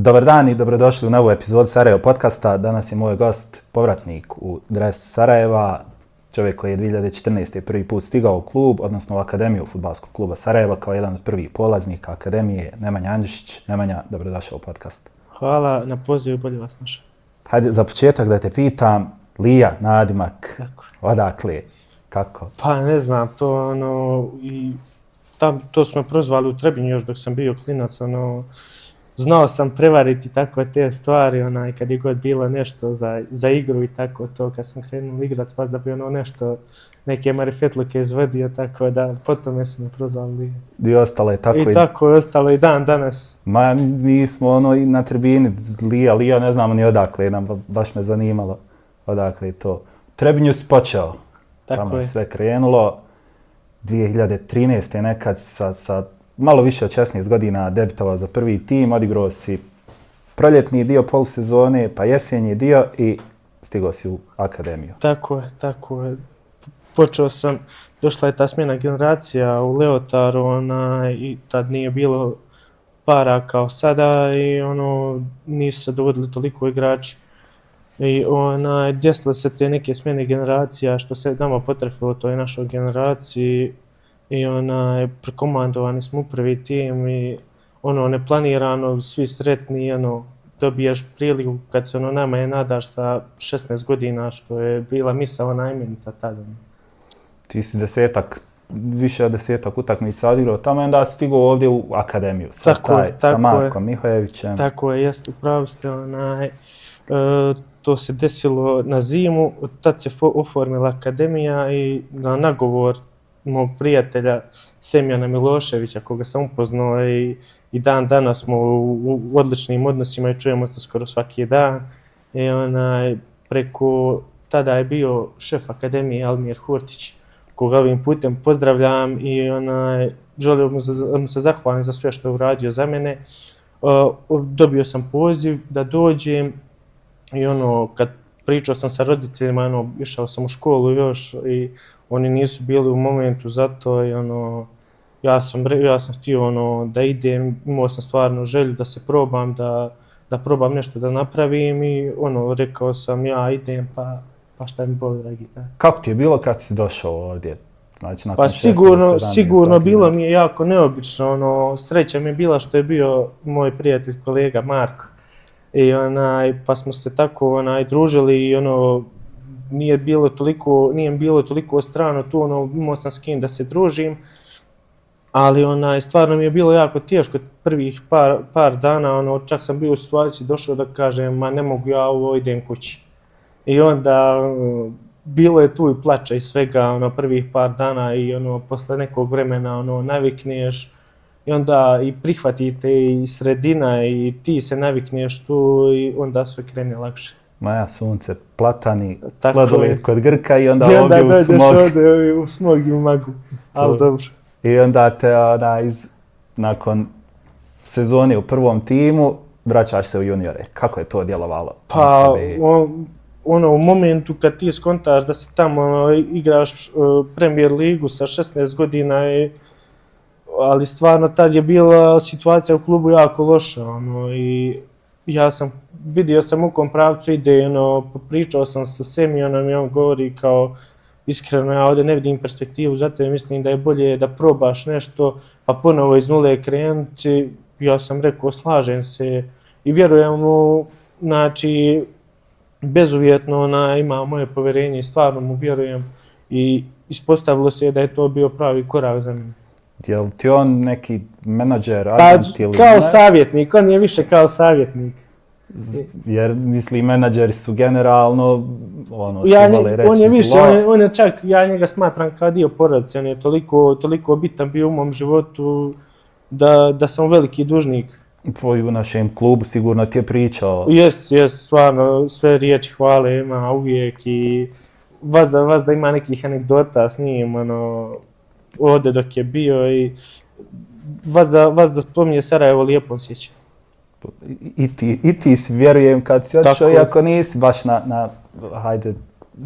Dobar dan i dobrodošli u novu epizodu Sarajevo podcasta. Danas je moj gost, povratnik u dres Sarajeva, čovjek koji je 2014. prvi put stigao u klub, odnosno u Akademiju Fudbalskog kluba Sarajeva kao jedan od prvih polaznika Akademije, Nemanja Andžišić. Nemanja, dobrodošao u podcast. Hvala na pozivu, bolje vas našao. Hajde, za početak da te pitam, Lija, nadimak, odakle, kako? Pa ne znam, to to smo prozvali u Trebinju još dok sam bio klinac, znao sam prevariti tako te stvari, kad je god bilo nešto za igru i tako to, kad sam krenuo igrat, pa da bi nešto, neke marifetluke izvodio, tako da potom su me prozvali. I ostalo je tako. I tako je ostalo i dan danas. Ma, mi smo i na tribini, Lija, ne znamo ni odakle, baš me zanimalo odakle je to. Trebinju si počeo, tamo je sve krenulo, 2013. nekad sa malo više od 16 godina debitovao za prvi tim, odigrao si proljetni dio polusezone, pa jesenji dio i stigao si u Akademiju. Tako je. Počeo sam, došla je ta smjena generacija u Leotaru, i tad nije bilo para kao sada i nisu se dovodili toliko igrači. I desilo se te neke smjene generacija što se nama potrefilo u toj našoj generaciji i prekomandovani smo u prvi tim i neplanirano, svi sretni, dobijaš priliku kad se nama je nadaš sa 16 godina što je bila misaona imenica tada. Ti si više od 10 utakmica odigrao tamo i onda si stigao ovdje u Akademiju sa Markom Mihojevićem. Tako je, jeste, upravo ste. To se desilo na zimu, tad se oformila Akademija i na nagovor mog prijatelja Semjana Miloševića, koga sam upoznao i dan danas smo u odličnim odnosima i čujemo se skoro svaki dan. I preko tada je bio šef Akademije Almir Hurtić, koga ovim putem pozdravljam i želio mu se zahvalim za sve što je uradio za mene. Dobio sam poziv da dođem i kad pričao sam sa roditeljima, išao sam u školu još i oni nisu bili u momentu za to i ja sam htio da idem, imao sam stvarno želju da se probam, da probam nešto da napravim i rekao sam ja idem pa šta mi Bog dragi. Kako ti je bilo kad si došao ovdje? Znači, pa sigurno bilo mi je jako neobično, sreća mi je bila što je bio moj prijatelj kolega Marko i pa smo se tako družili i nije bilo toliko strano tu, imao sam s kim da se družim, ali stvarno mi je bilo jako teško prvih par dana, čak sam bio u situaciji došao da kažem, ma ne mogu ja ovo, idem kući. I onda bilo je tu i plača i svega prvih par dana i posle nekog vremena navikneš i onda i prihvatite i sredina i ti se navikneš tu i onda sve krene lakše. Maja, sunce, platani, sladoled kod Grka i onda ovdje u smog. I onda dođeš ovdje u smog i u maglu, ali dobro. I onda te nakon sezone u prvom timu vraćaš se u juniore. Kako je to djelovalo? Pa, u momentu kad ti skontaš da si tamo igraš Premier ligu sa 16 godina, ali stvarno tad je bila situacija u klubu jako loša i vidio sam u kom pravcu ide, pričao sam sa Semjonom i on govori kao iskreno ja ovdje ne vidim perspektivu, zato mislim da je bolje da probaš nešto pa ponovo iz nule krenuti. Ja sam rekao slažem se i vjerujem mu, znači bezuvjetno ima moje povjerenje i stvarno mu vjerujem i ispostavilo se da je to bio pravi korak za mene. Je li ti on neki menadžer, agent ili ne? Kao savjetnik, on je više kao savjetnik. Jer misli menadžeri su generalno, on je više, on je čak, ja njega smatram kao dio porodice, on je toliko bitan bio u mom životu da sam veliki dužnik. U našem klubu sigurno ti je pričao. Jest, stvarno, sve riječi hvale ima uvijek i vazda ima nekih anegdota s njim, ovdje dok je bio i vazda spominje Sarajevo lijepom sjećanju. I ti si, vjerujem, kad si otišao, iako nisi baš hajde,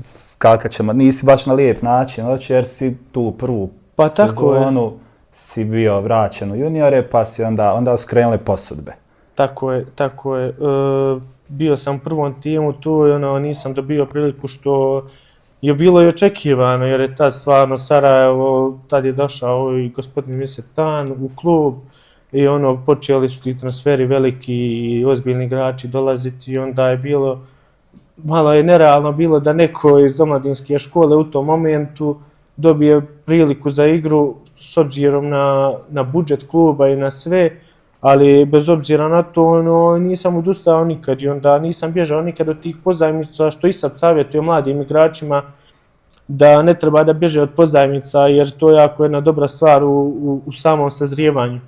skakat ćemo, nisi baš na lijep način, jer si tu prvu sezonu si bio vraćen u juniore, pa si onda su krenule posudbe. Tako je. Bio sam u prvom timu tu i nisam dobio priliku što je bilo i očekivano, jer je tad stvarno Sarajevo, tad je došao i gospodin Misetan u klub i počeli su ti transferi veliki i ozbiljni igrači dolaziti i onda je bilo, malo je nerealno bilo da neko iz omladinske škole u tom momentu dobije priliku za igru s obzirom na budžet kluba i na sve, ali bez obzira na to nisam odustao nikad i onda nisam bježao nikad od tih pozajmica, što i sad savjetujem mladim igračima da ne treba da bježe od pozajmica jer to je jako jedna dobra stvar u samom sazrijevanju.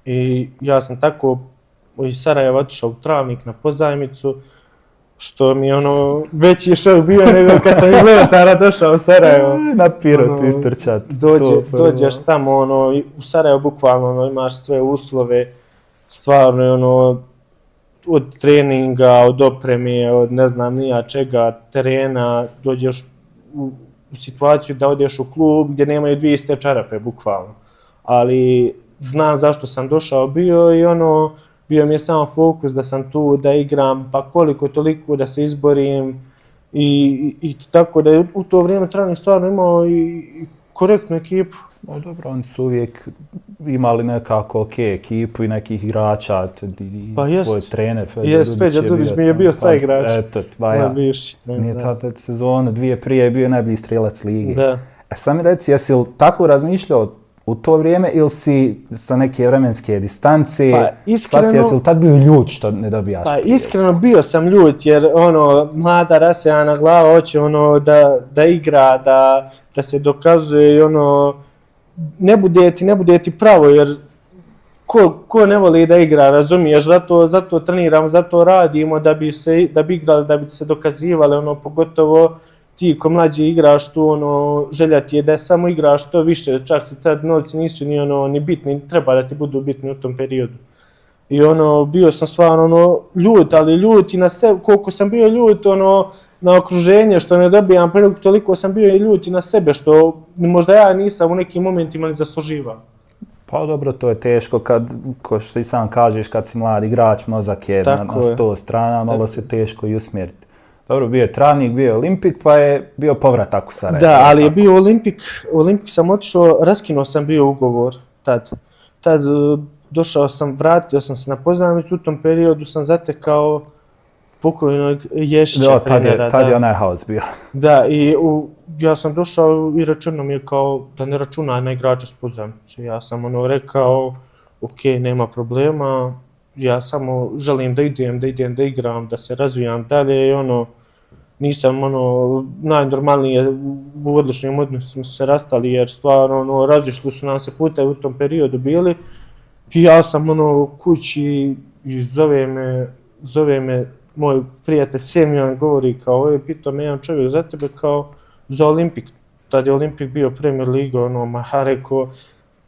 I ja sam tako iz Sarajeva otišao u Travnik na pozajmicu, što mi je veći šok bio nego kad sam iz Levotara došao u Sarajevo. Na Pirot istrčat. Dođeš tamo, u Sarajevo bukvalno imaš sve uslove, stvarno od treninga, od opreme, od ne znam nija čega, terena, dođeš u situaciju da odeš u klub gdje nemaju dvije iste čarape, bukvalno. Ali znam zašto sam došao bio i bio mi je samo fokus da sam tu, da igram, pa koliko toliko da se izborim i tako da je u to vrijeme Travnik stvarno imao i korektnu ekipu. No dobro, oni su uvijek imali nekako ok ekipu i nekih igrača, tvoj trener Feđa Dudić mi je bio saigrač. Eto, tvaja. Nije ta sezona, dvije prije je bio najbolji strelac lige. Da. Sam mi reci, jesi li tako razmišljao u to vrijeme ili si sa neke vremenske distance, shvatio jesi li tad bio ljut što ne dobijaš? Pa iskreno bio sam ljut jer mlada rasejana glava hoće da igra, da se dokazuje i ne bude ti pravo jer ko ne voli da igra, razumiješ, zato treniramo, zato radimo da bi igrali, da bi se dokazivali, pogotovo ti ko mlađi igraš tu, želja ti je da samo igraš što više, čak se tad novci nisu ni bitni, treba da ti budu bitni u tom periodu. I bio sam stvarno ljut, ali ljut i na sebe, koliko sam bio ljut na okruženje, što ne dobijam priliku, toliko sam bio i ljut i na sebe, što možda ja nisam u nekim momentima ni zasluživao. Pa dobro, to je teško kad, ko što i sam kažeš, kad si mlad igrač, mozak je na 100 strana, malo se teško i usmjeriti. Dobro, bio je Travnik, bio je Olimpik, pa je bio povratak u Sarajevo. Da, ali je bio Olimpik sam otišao, raskinuo sam bio ugovor tad. Tad došao sam, vratio sam se na pozajmicu, u tom periodu sam zatekao pokojnog Ješića trenera. Tad je onaj haos bio. Da, i ja sam došao i rečeno mi je kao da ne računa na igrača s pozajmicu. Ja sam rekao, ok, nema problema, ja samo želim da igram, da se razvijam dalje i nisam najnormalnije u odličnim odnosima se rastali jer stvarno različili su nam se putevi u tom periodu bili i ja sam kući i zove me moj prijatelj Semjon, govori kao pitao me jedan čovjek za tebe kao za Olimpik, tad je Olimpik bio Premier Liga, ja rekao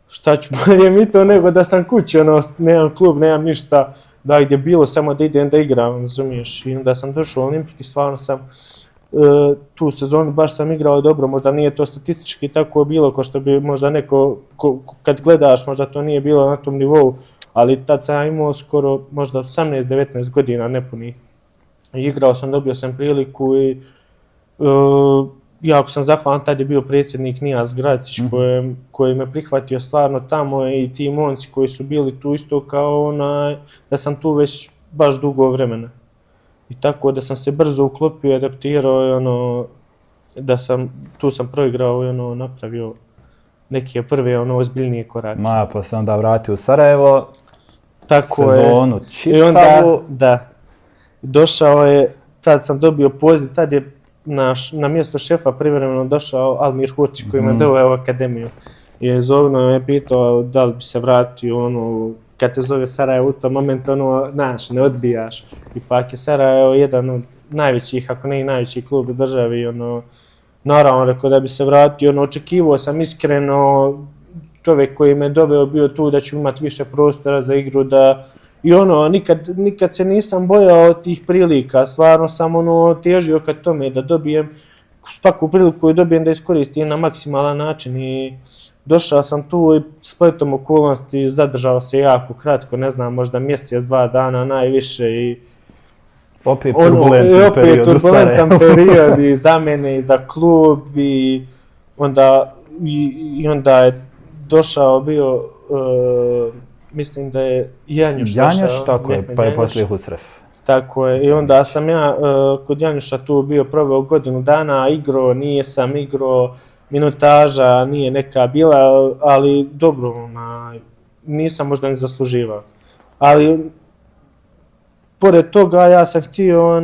šta ću bolje mi to nego da sam kući, nemam klub, nemam ništa, da gdje bilo samo da idem da igram, razumiješ, i onda sam došao u Olimpik i stvarno sam tu sezonu baš sam igrao dobro, možda nije to statistički tako bilo kao što bi možda neko, kad gledaš možda to nije bilo na tom nivou, ali tad sam imao skoro možda 18-19 godina nepunih. Igrao sam, dobio sam priliku i jako sam zahvalan, tad je bio predsjednik Nijaz Gracić koji me prihvatio stvarno tamo i ti momci koji su bili tu isto kao da sam tu već baš dugo vremena. I tako da sam se brzo uklopio, adaptirao i tu sam proigrao i napravio neke prve ozbiljnije korake. Pa sam onda vratio u Sarajevo, tako sezonu čitavu. I onda, da, došao je, tad sam dobio poziv, tad je na mjesto šefa privremeno došao Almir Hurtić koji me doveo u akademiju. I zovno me pitao da li bi se vratio, kad te zove Sarajevo u tom momentu, ne odbijaš. Ipak je Sarajevo jedan od najvećih, ako ne i najveći klub u državi, naravno rekao da bi se vratio, očekivao sam iskreno, čovjek koji me doveo bio tu da ću imati više prostora za igru, i nikad se nisam bojao tih prilika, stvarno sam težio ka tome da dobijem svaku priliku koju dobijem da iskoristim na maksimalan način i došao sam tu i spletom okolnosti zadržao se jako kratko, ne znam, možda mjesec, 2 dana najviše i opet turbulentan period i za mene i za klub i onda je došao bio, mislim da je Janjuš došao. Tako je, pa je poslije Husref. Tako je, i onda sam ja kod Janjuša tu bio proveo godinu dana, nisam igrao, minutaža nije neka bila, ali dobro, nisam možda ni zasluživao. Ali, pored toga, ja sam htio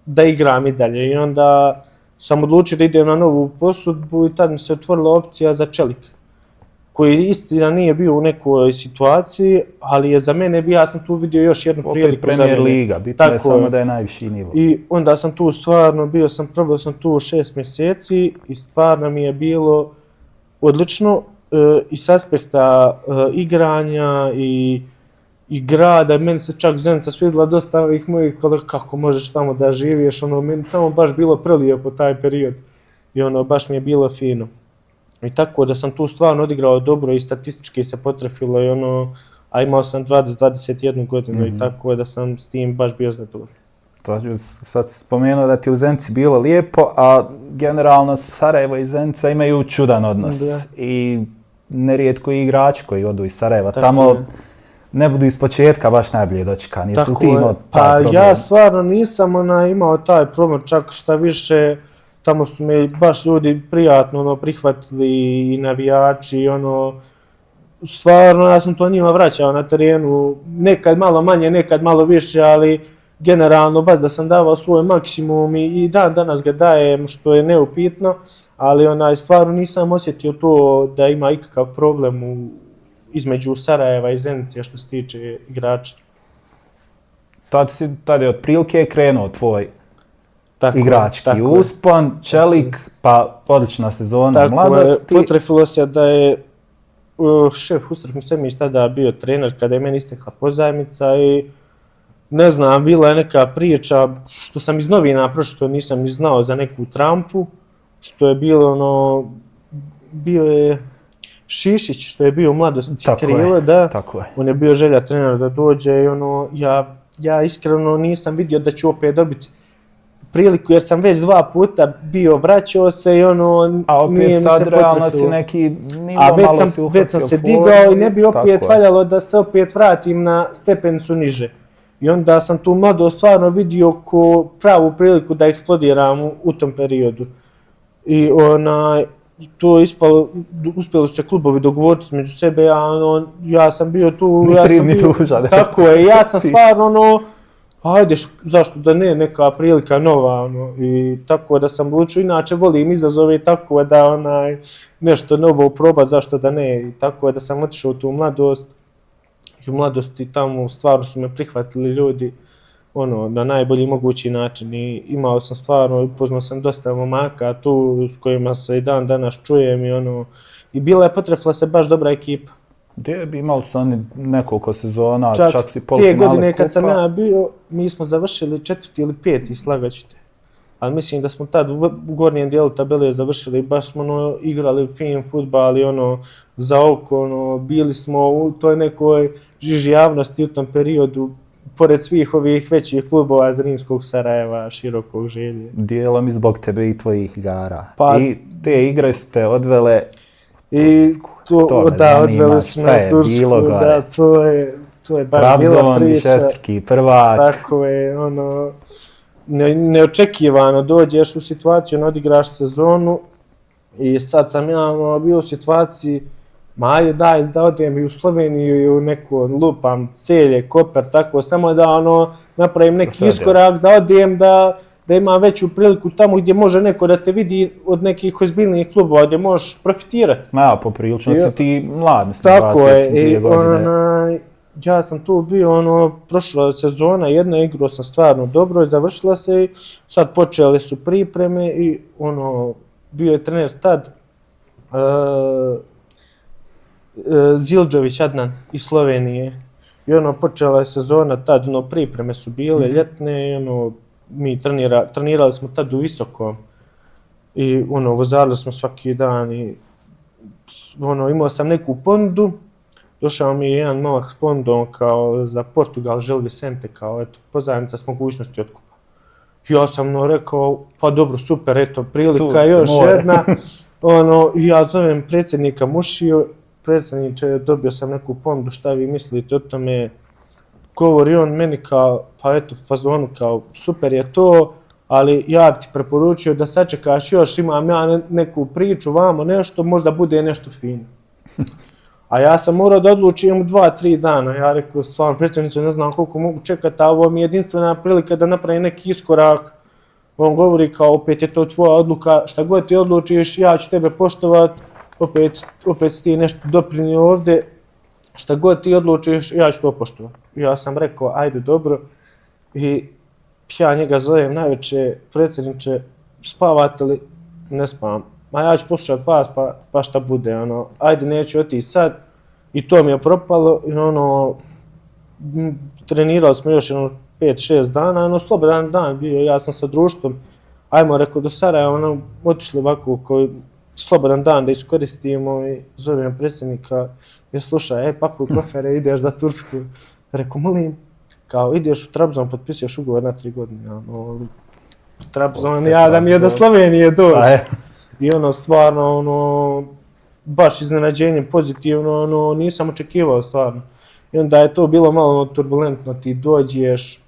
da igram i dalje i onda sam odlučio da idem na novu posudbu i tad mi se otvorila opcija za Čelik, koji istina nije bio u nekoj situaciji, ali je za mene bio, ja sam tu vidio još jednu priliku za mene. Premier liga, bitno je samo da je najviši nivo. I onda sam tu stvarno proveo sam tu 6 mjeseci i stvarno mi je bilo odlično i s aspekta igranja i grada, meni se čak Zenica svidjela dosta ovih mojih kolega, kako možeš tamo da živiješ, meni tamo baš bilo prelijepo taj period i baš mi je bilo fino. I tako da sam tu stvarno odigrao dobro i statistički se potrefilo i a imao sam 21 godinu i tako da sam s tim baš bio zadovoljan. Sad si spomenuo da ti u Zenici bilo lijepo, a generalno Sarajevo i Zenica imaju čudan odnos. I nerijetko i igrači koji odu iz Sarajeva tamo ne budu iz početka baš najbolje dočekani. Jesu ti imao taj problem? Ja stvarno nisam imao taj problem, čak šta više, tamo su me baš ljudi prijatno prihvatili i navijači i stvarno ja sam to njima vraćao na terenu, nekad malo manje, nekad malo više, ali generalno vas da sam davao svoj maksimum i dan danas ga dajem, što je neupitno, ali stvarno nisam osjetio to da ima ikakav problem između Sarajeva i Zenice što se tiče igrača. Tad je otprilike krenuo tvoj igrački uspon, Čelik, pa odlična sezona mladosti. Potrefilo se da je šef Husref Musemić tada bio trener kada je meni istekla pozajmica i ne znam, bila je neka priča što sam iz novina prošlo, nisam ni znao za neku trampu, što je bilo bio je Šišić, što je bio u mladosti krilo, da, on je bio želja trenera da dođe i ja iskreno nisam vidio da ću opet dobiti priliku, jer sam već 2 puta bio, vraćao se i a opet sad realno si neki nivo malo si uhvatio. Već sam se digao i ne bi opet valjalo da se opet vratim na stepenicu niže. I onda sam tu mladost stvarno vidio ko pravu priliku da eksplodiram u tom periodu. I to je ispalo, uspjeli su se klubovi dogovoriti među sebe, ja sam bio tu, tako je, ja sam stvarno ajde, zašto da ne, neka prilika nova, i tako da sam odlučio, inače volim izazove i tako da nešto novo probat, zašto da ne, i tako da sam otišao u tu mladost, i u mladosti tamo stvarno su me prihvatili ljudi, na najbolji mogući način i imao sam stvarno, upoznao sam dosta momaka tu s kojima se i dan danas čujem i bila je potrefila se baš dobra ekipa. Imali su oni nekoliko sezona, čak si polufinale kupa. Te godine kad sam ja bio, mi smo završili 4. ili 5. slagaću te. Ali mislim da smo tad u gornjem dijelu tabele završili, baš smo igrali fin fudbal i za oko, bili smo u toj nekoj žiži javnosti u tom periodu, pored svih ovih većih klubova Zrinskog, Sarajeva, Širokog, Želje. Dijelom i zbog tebe i tvojih igara. I te igre su te odvele odveli smo u Tursku, da, to je baš bila priča. Šestrki prvak. Tako je, neočekivano dođeš u situaciju, odigraš sezonu i sad sam ja bio u situaciji, ajde daj da odem i u Sloveniju i u neku lupam Celje, Koper, tako, samo da napravim neki iskorak, da odem, da imam veću priliku tamo gdje može neko da te vidi od nekih ozbiljnijih klubova, gdje možeš profitirati. Poprilično si ti mlad, mislim, 22 godine. Ja sam tu bio, prošla sezona, jedna igrao sam stvarno dobro i završila se i sad počele su pripreme i bio je trener tad Zildžović Adnan iz Slovenije i počela je sezona tad, pripreme su bile ljetne i mi trenirali smo tad u Visokom i vozali smo svaki dan i imao sam neku ponudu, došao mi je jedan momak s ponudom kao za Portugal, Gil Vicente, kao eto, pozajmica s mogućnosti otkupa. Ja sam rekao, pa dobro, super, eto, prilika još jedna. Ja zovem predsjednika Mušiju, predsjedniče, dobio sam neku ponudu, šta vi mislite o tome? Govori on meni kao, pa eto, fazonu kao, super je to, ali ja bi ti preporučio da sačekaš još, imam ja neku priču, vamo nešto, možda bude nešto fino. A ja sam morao da odlučim u 2-3 dana. Ja rekao, stvarno, predsjedniče, ne znam koliko mogu čekati, a ovo mi je jedinstvena prilika da napravim neki iskorak. On govori kao, opet je to tvoja odluka, šta god ti odlučiš, ja ću tebe poštovati, opet si ti nešto doprinio ovdje, šta god ti odlučiš, ja ću to poštovati. Ja sam rekao, ajde, dobro, i ja njega zovem najveće, predsjedniče, spavate li? Ne spavam. Ma ja ću poslušati vas, pa šta bude, ajde, neću otići sad. I to mi je propalo, i trenirali smo još 5-6 dana, slobodan dan bio, ja sam sa društvom, ajmo, rekao, do Sarajeva, otišli ovako, koji slobodan dan da iskoristimo i zovem predsjednika, i slušaj, pakuj kofere, ideš za Tursku. Rekao, molim, kao, ideš u Trabzon, potpisuješ ugovor na 3 godine, Trabzon, ja da mi je do Slovenije doći. I stvarno, baš iznenađenje, pozitivno, nisam očekivao stvarno. I onda je to bilo malo turbulentno, ti dođeš,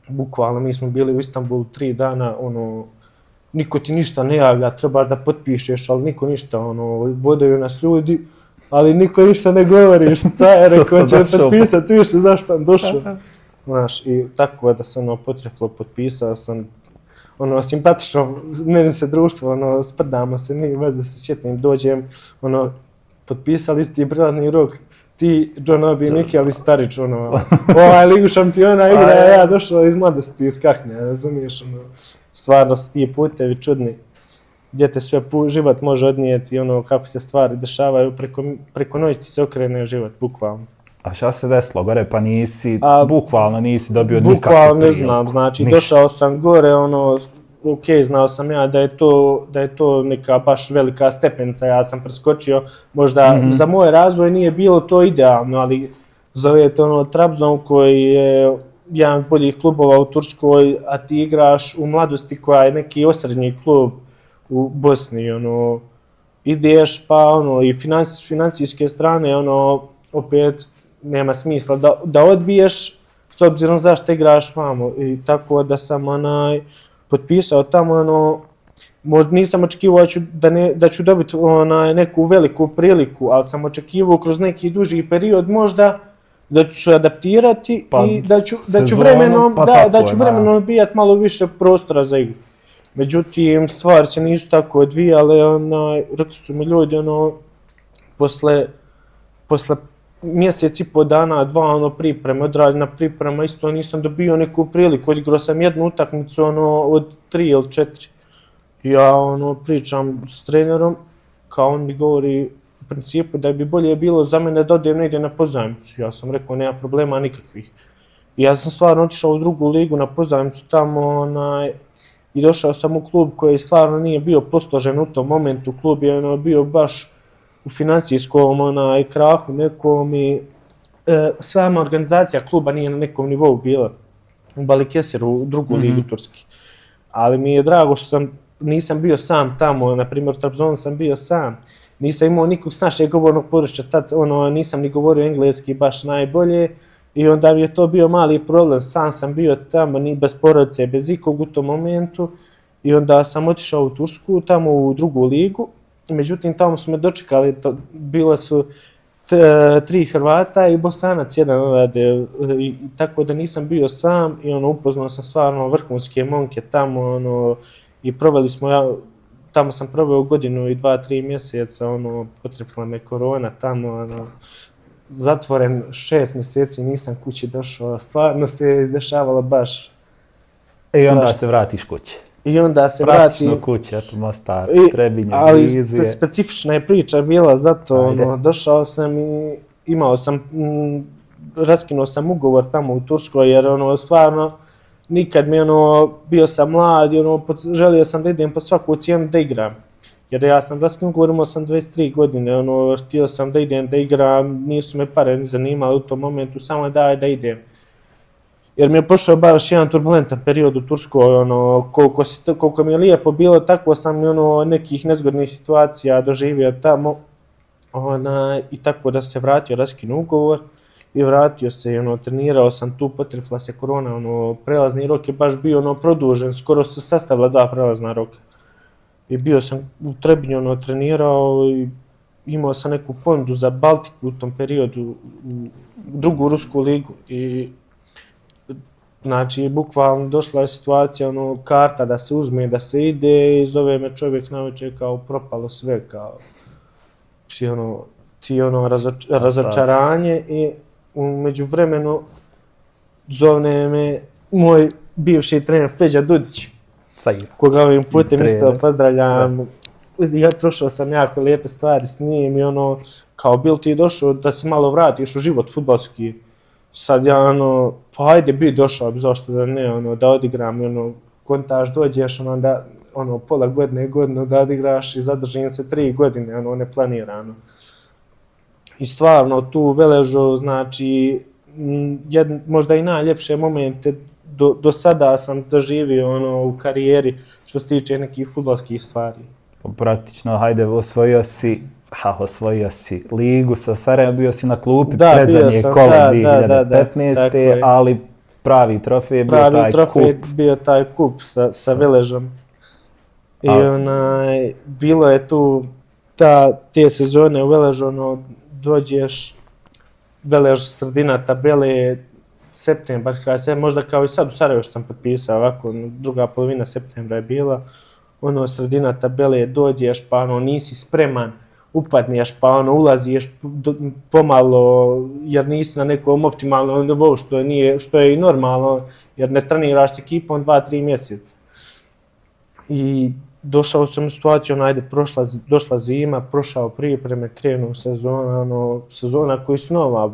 bukvalno, mi smo bili u Istanbulu 3 dana, niko ti ništa ne javlja, trebaš da potpišeš, ali niko ništa, vodaju nas ljudi, ali niko ništa ne govori, šta je, rekao će potpisati, više zašto sam došao. Znaš, i tako da se potrefilo, potpisao sam, simpatično, meni se društvo, sprdamo se, nije već da se sjetnim, dođem, potpisali ste i prelazni rok, ti, John Obi, Mikel i Starić, Ligu šampiona igra, ja došao iz mladosti, iz Kahnja, razumiješ, stvarno su ti putevi čudni, gdje te sve život može odnijeti, kako se stvari dešavaju, preko noći ti se okrene život, bukvalno. A šta se desilo gore, pa bukvalno nisi dobio nikakvu priliku? Bukvalno ne znam, znači došao sam gore, ok, znao sam ja da je to neka baš velika stepenica, ja sam preskočio, možda za moj razvoj nije bilo to idealno, ali zovete Trabzon koji je jedan od boljih klubova u Turskoj, a ti igraš u mladosti koja je neki osrednji klub u Bosni, ideš pa i financijske strane, opet nema smisla da odbiješ s obzirom zašto igraš vamo, i tako da sam potpisao tamo, možda nisam očekivao da ću dobiti neku veliku priliku, ali sam očekivao kroz neki duži period možda da ću se adaptirati i da ću vremenom bijati malo više prostora za igru. Međutim, stvari se nisu tako odvijale, rekli su mi ljudi, posle mjesec i po dana, 2 pripreme, odrađena priprema, isto nisam dobio neku priliku, odigrao sam jednu utakmicu od 3 ili 4. Ja pričam s trenerom, kao on mi govori u principu da bi bolje bilo za mene da odem negdje na pozajmicu. Ja sam rekao, nema problema nikakvih. I ja sam stvarno otišao u drugu ligu na pozajmicu tamo i došao sam u klub koji stvarno nije bio posložen u tom momentu. Klub je bio baš u financijskom krahu nekom i sama organizacija kluba nije na nekom nivou bila u Balikesiru, u drugu ligu Turski. Ali mi je drago što nisam bio sam tamo, na primjer u Trabzonu sam bio sam, nisam imao nikog s našeg govornog područja, tad nisam ni govorio engleski baš najbolje i onda mi je to bio mali problem, sam sam bio tamo, ni bez porodice, bez ikog u tom momentu i onda sam otišao u Tursku, tamo u drugu ligu. Međutim, tamo su me dočekali, bilo su 3 Hrvata i Bosanac, jedan odavde, tako da nisam bio sam i upoznao sam stvarno vrhunske momke tamo i proveli smo, tamo sam proveo 1 godinu i 2-3 mjeseca, potrefila me korona tamo, zatvoren 6 mjeseci, nisam kući došao, stvarno se izdešavalo baš. I onda se vratiš kući. I onda se vrati... Praktično kuće, eto Mostar, Trebinje, Blizije. Ali specifična je priča bila, zato došao sam i imao sam, raskinuo sam ugovor tamo u Turskoj, jer stvarno nikad mi bio sam mlad i želio sam da idem po svaku cijenu da igram. Jer ja sam raskinut ugovor, imao sam 23 godine, ono, htio sam da idem da igram, nisu me pare ni zanimali u tom momentu, samo daj da idem. Jer mi je prošao baš jedan turbulentan period u Turskoj, ono, koliko mi je lijepo bilo, tako sam ono, nekih nezgodnih situacija doživio tamo. I tako da se vratio, raskinuo ugovor i vratio se, ono, trenirao sam tu, potrefila se korona, ono, prelazni rok je baš bio ono, produžen, skoro se sastavila 2 prelazna roka. I bio sam u Trebinju, ono, trenirao i imao sam neku ponudu za Baltiku u tom periodu, u drugu rusku ligu. I znači, bukvalno došla je situacija, ono, karta da se uzme, da se ide i zove me čovjek navečer kao propalo sve, kao razočaranje i u međuvremenu zove me moj bivši trener Feđa Dudić, koga ovim putem isto pozdravljam. Ja prošao sam jako lijepe stvari s njim i ono, kao bil ti došao da se malo vratiš u život fudbalski. Sad ja ono, pa ajde bi došao, zašto da ne, ono, da odigram, ono, kontaž dođeš, ono, da, ono, pola godine, godinu da odigraš i zadržim se 3 godine, ono, neplanirano. I stvarno, tu u Veležu, znači, možda i najljepše momente do sada sam doživio, ono, u karijeri, što se tiče nekih fudbalskih stvari. Praktično, hajde, osvojio si ligu sa Sarajevom, bio si na klupi predzadnje kolo 2015. Ali pravi trofej je bio taj kup. Pravi trofej je bio taj kup sa Veležom. I bilo je tu te sezone u Veležu, ono, dođeš, Velež sredina tabele, septembar, možda kao i sad u Sarajevu što sam potpisao, ovako, druga polovina septembra je bila, ono, sredina tabele, dođeš, pa ono, nisi spreman, upadneš, pa ono, ulaziš pomalo, jer nisi na nekom optimalnom nivou, što je i normalno, jer ne treniraš s ekipom 2-3 mjeseca. I došao sam u situaciju, došla zima, prošao pripreme, krenuo sezona koji su nova,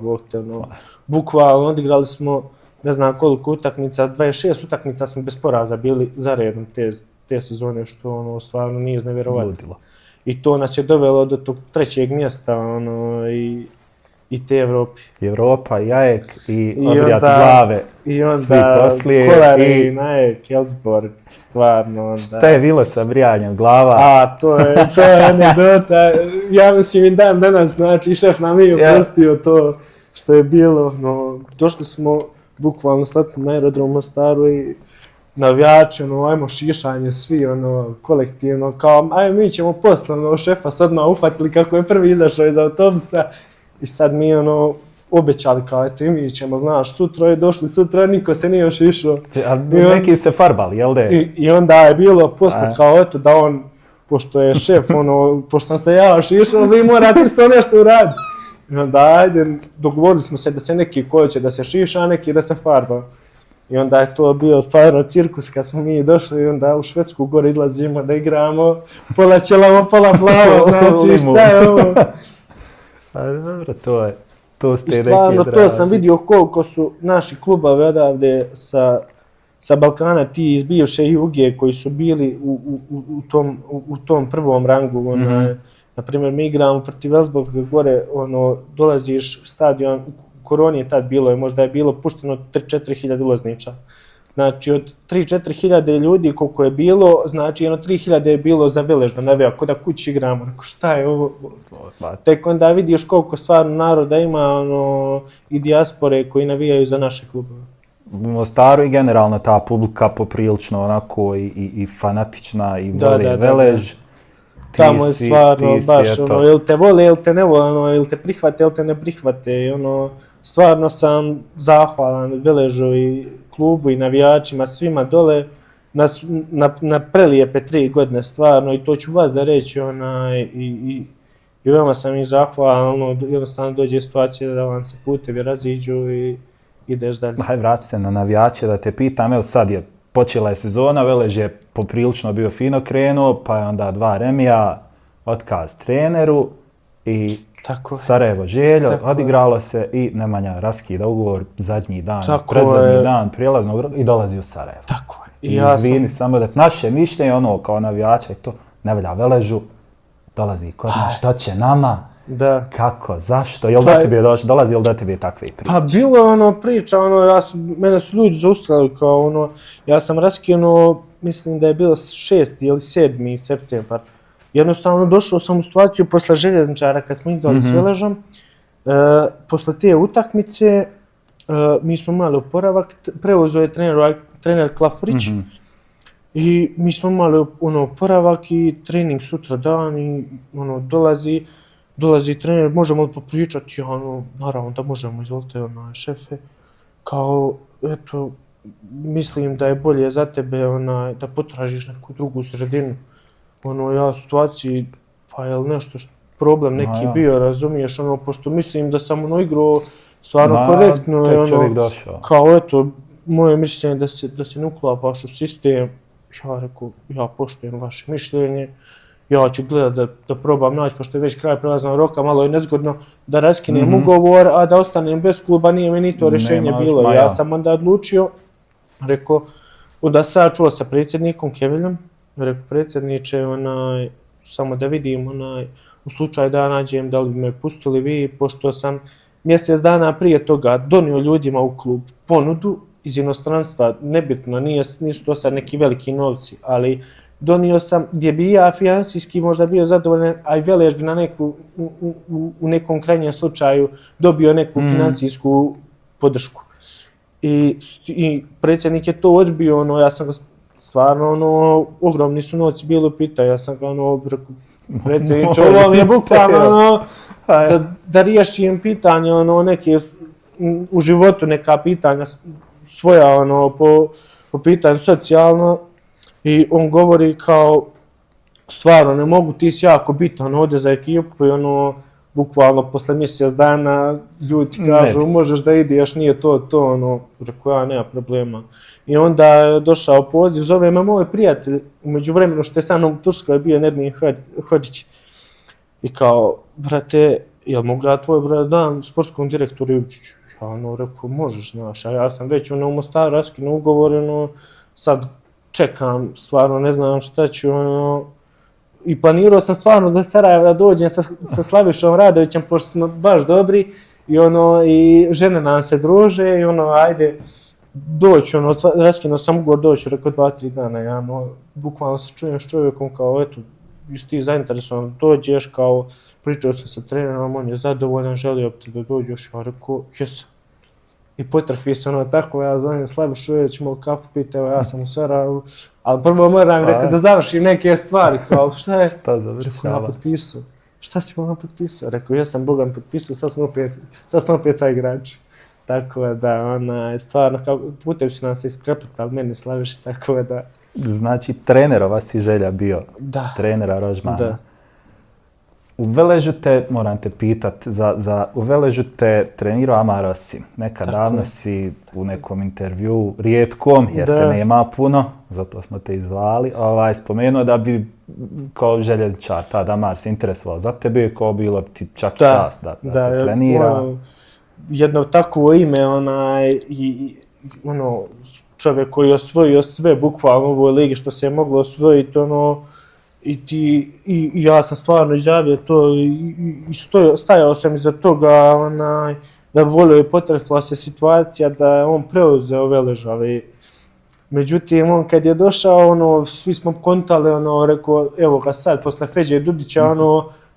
bukvalno odigrali smo, ne znam koliko utakmica, 26 utakmica smo bez poraza bili za redom te sezone, što stvarno nije nevjerovatno. I to nas je dovelo do tog 3. mjesta i te Evropi. Evropa, Jajek i odrijat glave, svi poslije. I onda Kolari, Najek, Elfsborg, stvarno. Šta je bilo sa brijanjem glava? To je anegdota. Ja mislim i dan danas, znači šef nam nije oprostio to što je bilo. Došli smo bukvalno sletno na aerodrom u Mostaru i navijači, ajmo šišanje, svi, kolektivno, kao, ajmo mi ćemo posle, šefa sad uhvatili kako je prvi izašao iz autobusa i sad mi, obećali kao, eto i mi ćemo, znaš, sutra je došli, sutra niko se nije još išao. Neki se farbali, jel da je? I onda je bilo posle kao, eto, da on, pošto je šef, pošto sam se ja još išao, vi morate isto nešto uraditi. I onda, ajde, dogovorili smo se da se neki koji će da se šiša, a neki da se farba. I onda je to bio stvarno cirkus kad smo mi došli i onda u Švedsku gore izlazimo da igramo, pola ćelavo, pola plavo, znači šta je ovo? Ali dobro, to ste neki dragi. I stvarno to sam vidio koliko su naši klubovi odavde sa Balkana, ti iz bivše Juge koji su bili u tom prvom rangu. Naprimjer, mi igramo protiv Elfsborga gore, dolaziš u stadion, koroni je tad bilo, možda je bilo pušteno 3-4 hiljade ulazniča. Znači, od 3-4 hiljade ljudi koliko je bilo, znači, 3 hiljade je bilo za Velež da navija, ako da kući igramo, šta je ovo? Tek onda vidiš koliko stvarno naroda ima i dijaspore koji navijaju za naše klubove. U Mostaru i generalno ta publika poprilično onako i fanatična i voli Velež. Tamo je stvarno baš, ili te vole, ili te ne vole, ili te prihvate, ili te ne prihvate. Stvarno sam zahvalan Veležu i klubu i navijačima, svima dole na prelijepe 3 godine stvarno i to ću vas da reći i veoma sam im zahvalan, jednostavno dođe situacija da vam se putevi raziđu i ideš dalje. Hajde vrati se na navijače da te pitam, evo sad je počela je sezona, Velež je poprilično bio fino krenuo, pa je onda 2 remija, otkaz treneru i Sarajevo Željo, odigralo se i Nemanja raskida ugovor zadnji dan, predzadnji dan prijelaznog i dolazi u Sarajevo. Tako je. I izvini samo da naše mišljenje, kao navijača, to ne valja Veležu, dolazi kod nas, što će nama, da. kako, zašto, jel do tebe dolazi ili do tebe takve priče? Pa bilo je ono priča, mene su ljudi zaustavili kao ono, ja sam raskinuo, mislim da je bilo 6. ili 7. septembar. Jednostavno došao sam u situaciju posle Željezničara kad smo igrali s Veležom, posle te utakmice mi smo imali oporavak, preuzeo je trener Klafurić i mi smo imali oporavak i trening sutra dan i dolazi trener, možemo li popričati, naravno da možemo, izvolite, šefe, kao, eto, mislim da je bolje za tebe da potražiš neku drugu sredinu. Ja u situaciji, pa je li nešto problem neki bio, razumiješ, pošto mislim da sam igrao stvarno korektno, kao eto, moje mišljenje da se ne uklapaš u sistem, ja rekao, ja poštujem vaše mišljenje, ja ću gledat da probam naći, pošto je već kraj prelaznog roka, malo je nezgodno da raskinem ugovor, a da ostanem bez kluba, nije mi ni to rješenje bilo. Ja sam onda odlučio, rekao, onda sad čuo sa predsjednikom Keviljom, rekao, predsjedniče, samo da vidim, u slučaju da nađem da li bi me pustili vi, pošto sam mjesec dana prije toga donio ljudima u klub ponudu iz inostranstva, nebitno, nisu to sad neki veliki novci, ali donio sam gdje bi ja finansijski možda bio zadovoljan, a i Velež bi u nekom krajnjem slučaju dobio neku finansijsku podršku. I predsjednik je to odbio, ja sam ga stvarno, ogromni su novci bili u pitaju, ja sam ga rekao, predsjedniče, ovo mi je bukvalno da riješim pitanje, neke u životu neka pitanja svoja, po pitanju socijalno, i on govori kao, stvarno ne mogu, ti si jako bitan ovdje za ekipu i bukvalno posle mjesec dana ljudi ti kažu možeš da ideš, nije to, rekao ja, nema problema. I onda je došao poziv, zove me moj prijatelj, u međuvremenu što je sa mnom u Turskoj bio Nermin Hodžić. I kao, brate, jel mogu ja tvoj brat dam sportskom direktoru Jubčiću? Ja rekao, možeš, znaš, a ja sam već u Mostaru raskinuo ugovor, sad čekam, stvarno ne znam šta ću, i planirao sam stvarno do Sarajeva da dođem sa Slavišom Radovićem, pošto smo baš dobri, i žene nam se druže, i ajde, doći, raskinuo sam ugovor, doći, rekao 2-3 dana, ja, bukvalno se čujem s čovjekom, kao, eto, jesi ti zainteresovan, dođeš, kao, pričao sam sa trenerom, on je zadovoljan, želio bi ti da dođeš, ja rekao, jesam. I potrfi se tako, ja zovem Slavišu, ćemo kafu piti, evo ja sam u Sarajevu, ali prvo moram da završim neke stvari, kao šta je? Šta završava? Potpisao. Šta si vam potpisao? Rekao, ja sam Bogan potpisao, sad smo opet sa igrači. Tako da, stvarno, putevi su nam se isprepletali, meni Slaviši, tako da. Znači, trenerova si želja bio, trenera Rožmana. Da. U Veležu te, moram te pitat, u Veležu te trenirao Amar Osim. Davno si u nekom intervjuu, rijetkom, jer te nema puno, zato smo te izvali, spomenuo da bi kao željezničar tad Amar se interesovao za tebe, kao bilo ti čak čast da te trenira. Jedno takvo ime, čovjek koji je osvojio sve bukvalno u ovoj ligi što se je moglo osvojiti, i ja sam stvarno izjavio to i stajao sam iza toga, da volio i potresla se situacija da je on preuzeo Velež, ali međutim on kad je došao, svi smo kontali, rekao, evo ga sad, posle Feđe Dudića,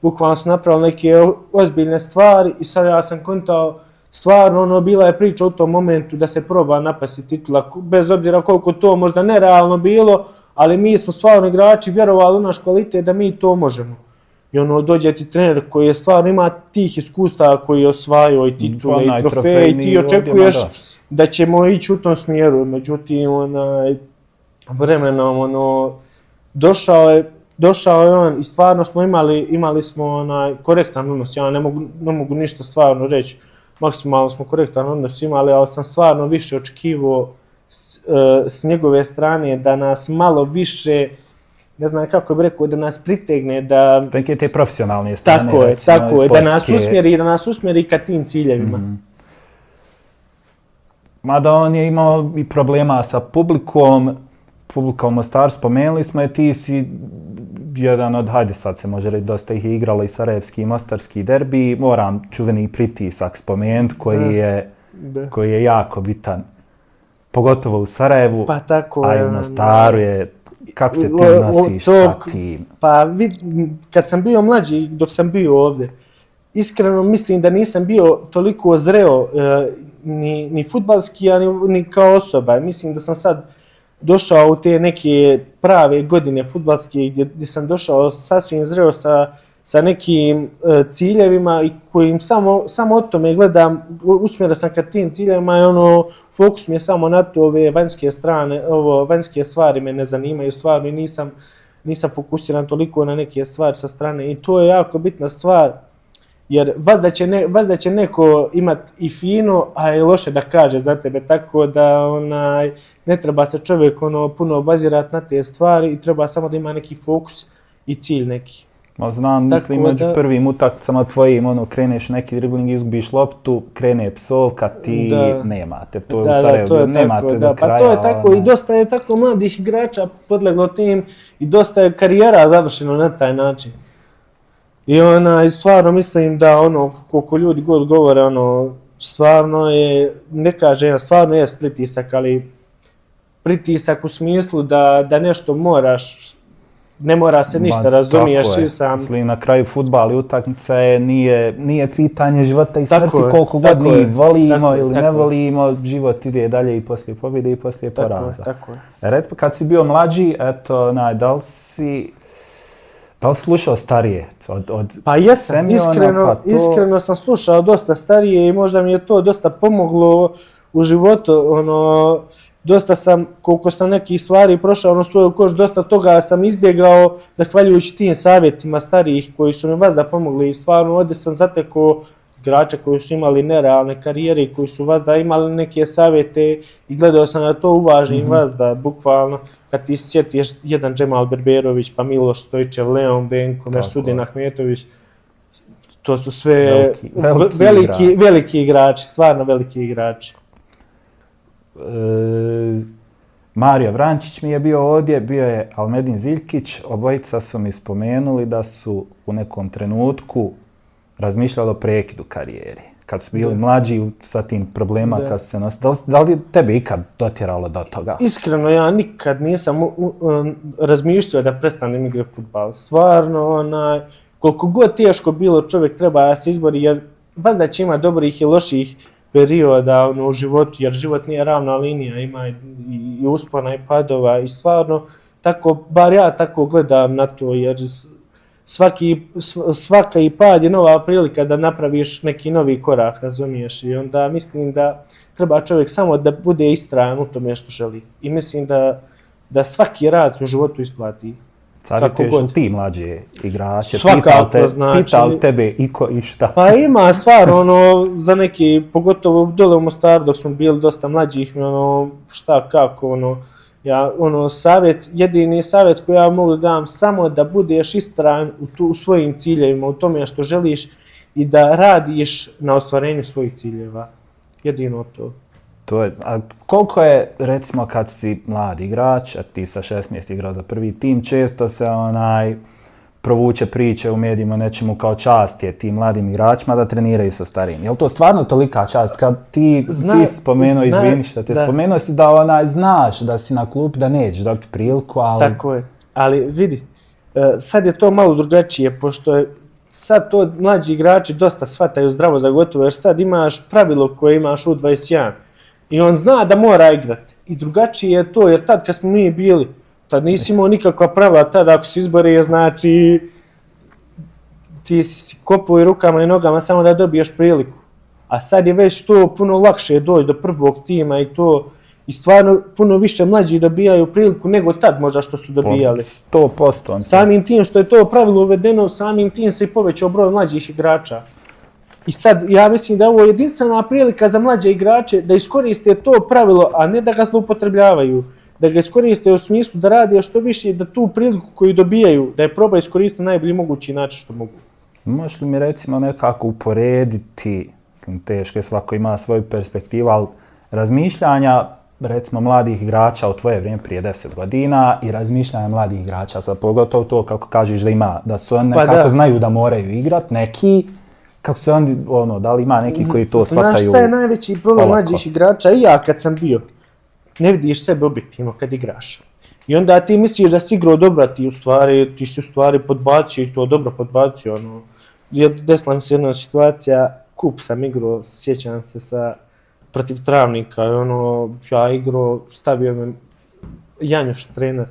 bukvalno su napravili neke ozbiljne stvari i sad ja sam kontao, stvarno, bila je priča u tom momentu da se proba napasti titula, bez obzira koliko to možda nerealno bilo, ali mi smo stvarno igrači vjerovali u naš kvalitet da mi to možemo. I dođe ti trener koji je stvarno ima tih iskustava koji je osvajao i titule i trofeje i ti očekuješ da ćemo ići u tom smjeru. Međutim, vremenom došao je on i stvarno smo imali smo korektan odnos. Ja ne mogu ništa stvarno reći. Maksimalno smo korektan odnos imali, ali sam stvarno više očekivao s njegove strane da nas malo više, ne znam kako bih rekao, da nas pritegne, da... S neke te profesionalne strane. Tako je, da nas usmjeri ka tim ciljevima. Mada on je imao i problema sa publikom u Mostaru, spomenuli smo je, ti si jedan od, hajde sad se može reći, dosta ih je igralo i sarajevski i mostarski derbi, moram čuveni pritisak spomenuti koji je jako bitan. Pogotovo u Sarajevu, pa tako, a i u Mostaru je, kako se ti nosiš sa tim? Pa kad sam bio mlađi, dok sam bio ovdje, iskreno mislim da nisam bio toliko zreo ni fudbalski, ni kao osoba. Mislim da sam sad došao u te neke prave godine fudbalske gdje sam došao sasvim zreo sa nekim ciljevima i kojim samo o tome gledam, usmjeren sam ka tim ciljevima i fokus mi je samo na to, ove vanjske strane, vanjske stvari me ne zanimaju stvarno i nisam fokusiran toliko na neke stvari sa strane i to je jako bitna stvar. Jer vazda će neko imat i fino, a i loše da kaže za tebe, tako da ne treba se čovjek puno obazirati na te stvari i treba samo da ima neki fokus i cilj neki. Ma znam, mislim, među prvim utakmicama tvojim, kreneš neki dribling, izgubiš loptu, krene psovka, ti nemate. To u Sarajevu nemate do kraja. Pa to je tako i dosta je tako mladih igrača podleglo tim i dosta je karijera završeno na taj način. I stvarno mislim da koliko ljudi god govore, stvarno je, ne kaže, stvarno je pritisak, ali pritisak u smislu da nešto moraš, ne mora se ništa, razumiješ i sam. Mislim, na kraju fudbal i utakmica nije pitanje života i smrti, koliko god mi volimo ili ne volimo, život ide dalje i poslije pobjede i poslije poraza. Tako je. Recimo, kad si bio mlađi, eto, da li slušao starije od Pa jesam, iskreno sam slušao dosta starije i možda mi je to dosta pomoglo u životu. Dosta sam, koliko sam nekih stvari prošao svoju kožu, dosta toga sam izbjegao zahvaljujući tim savjetima starijih koji su mi vazda pomogli i stvarno ovdje sam zatekao igrače koji su imali nerealne karijere i koji su vazda imali neke savjete i gledao sam na to uvažim vazda, bukvalno kad ti sjetiš jedan Džemal Berberović, pa Miloš Stojićev, Leon Benko, Mersudin Ahmetović, to su sve veliki igrači, stvarno veliki igrači. Mario Vrančić mi je bio ovdje, bio je Almedin Ziljkić, obojica su mi spomenuli da su u nekom trenutku razmišljali o prekidu karijeri. Kad su bili mlađi sa tim problema, kad su se nosili. Da li tebe ikad dotjeralo do toga? Iskreno, ja nikad nisam razmišljao da prestanem igrati fudbal. Stvarno, koliko god teško bilo, čovjek treba da se izbori, jer vazda će ima dobrih i loših perioda u životu, jer život nije ravna linija, ima i uspona i padova i stvarno, bar ja tako gledam na to, jer svaki pad je nova prilika da napraviš neki novi korak, razumiješ, i onda mislim da treba čovjek samo da bude istrajan u tome što želi i mislim da svaki rad u životu isplati. Savjetuješ li ti mlađe igrače? Svakako, znači. Pitao tebe iko i šta? Pa ima stvar, za neki, pogotovo dole u Mostaru dok smo bili dosta mlađih, šta, kako, jedini savjet koji ja mogu da dam, samo da budeš istrajan u svojim ciljevima, u tome što želiš i da radiš na ostvarenju svojih ciljeva. Jedino to. A koliko je, recimo, kad si mladi igrač, a ti sa 16 igrao za prvi tim, često se provuče priče u medijima nečemu kao čast je tim mladim igračima da treniraju sa starijim. Je li to stvarno tolika čast? Kad ti spomenuo, izvini što te spomenuo si da znaš da si na klupi, da nećeš dobiti priliku, ali... Tako je, ali vidi, sad je to malo drugačije, pošto je sad to mlađi igrači dosta shvataju zdravo za gotovo, jer sad imaš pravilo koje imaš u 21 i on zna da mora igrati. I drugačije je to, jer tad kad smo mi bili, tad nisi imao nikakva prava, tad ako se izbori, znači ti si kopao rukama i nogama samo da dobiješ priliku. A sad je već to puno lakše doći do prvog tima i to, i stvarno puno više mlađi dobijaju priliku nego tad možda što su dobijali. 100%. Samim tim što je to pravilo uvedeno, samim tim se i povećao broj mlađih igrača. I sad, ja mislim da je ovo jedinstvena prilika za mlađe igrače da iskoriste to pravilo, a ne da ga zloupotrebljavaju. Da ga iskoriste u smislu da rade što više i da tu priliku koju dobijaju, da je probaju iskoristiti na najbolji mogući način što mogu. Možeš li mi recimo nekako uporediti, teško je, svako ima svoju perspektivu, ali razmišljanja recimo mladih igrača u tvoje vrijeme prije 10 godina i razmišljanja mladih igrača, sad pogotovo to kako kažeš da ima, da su oni nekako znaju da moraju igrat, neki, kako se oni, da li ima neki koji to shvataju. Znaš šta je najveći problem mlađih igrača? I ja kad sam bio, ne vidiš sebe objektivno kad igraš. I onda ti misliš da si igrao dobro, ti si u stvari podbacio i to dobro podbacio. Desila mi se jedna situacija, kup sam igrao, sjećam se protiv Travnika, ja igrao, stavio me Janjuš trener.